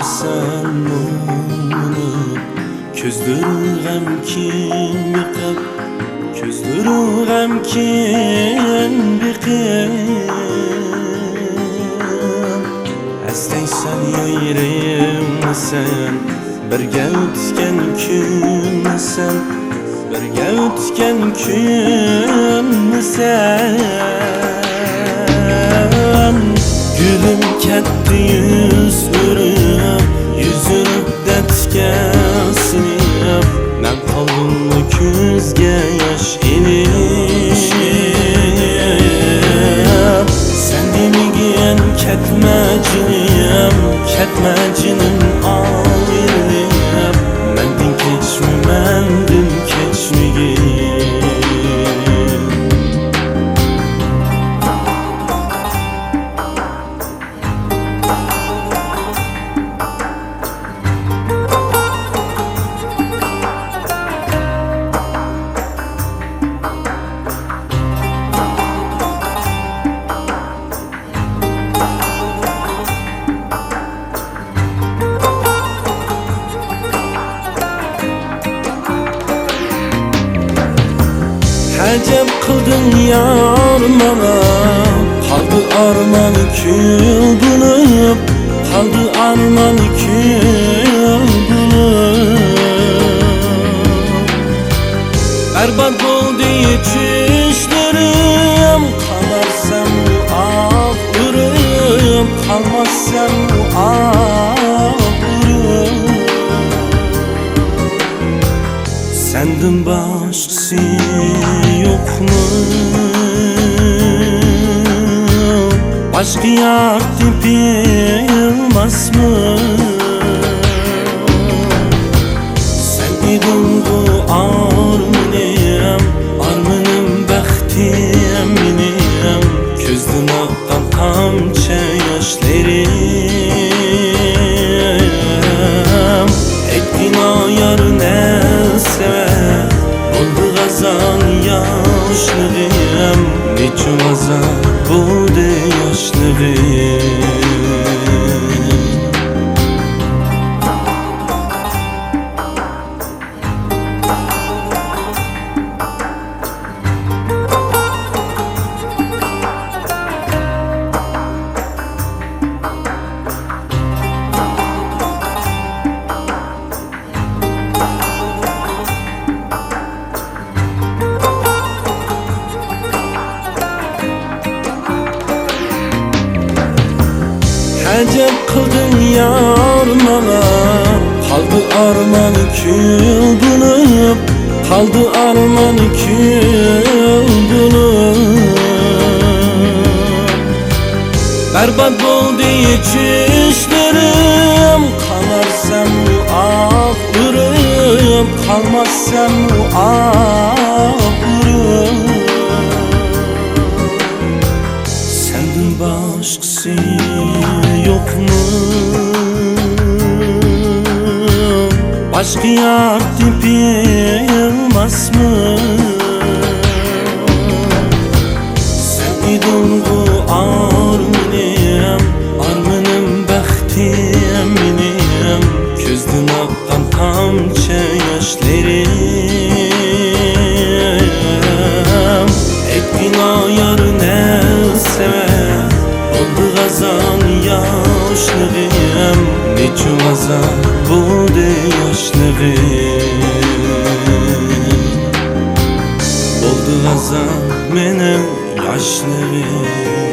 sen onu Közdürürəm kim yıqıb Közdürürəm kim biqib Əstəysən yerimsən Birgə ötken künsən Birgə ötken künsən Gülüm ketdi yüz ürüp Yüzünü detkesinip Ben kaldım o küzge yaş inip Sen demigen ketmecinim Ketmecinin ağırlıyım Mendin keçmi, mendin keçmigin Əcəb qıldın yar mənə Qaldı arman küldünüb Qaldı arman küldünüb Bərbad oldu içişlərim Qalarsan bu ağırım Qalmazsan bu ağırım Səndin başqası yokmu? Başka yar bilmez mi? Sen idin bu armanım Armanım bəxtim benim Közdün aktan tamça yaşlarım Ettin ayar ne sever Oldu gazan yaşlığım Neçün azap buldu yaşlığım Əcəb qıldın yar mənə Qaldı arman küldünüb Qaldı arman küldünüb Bərbad oldu içişlərim Qalarsan bu ağırım Qalmazsan bu ağırım Səndin başqası yokmu? Başka yar bilmez mi? Sen idin bu armanım Armanım bəxtim benim Közdün aktan tamça yaşlarım Ettin ayar ne sever Oldu gazan yaşlığım Neçün azap buldu yaşlığım Oldu gazan benim yaşlığım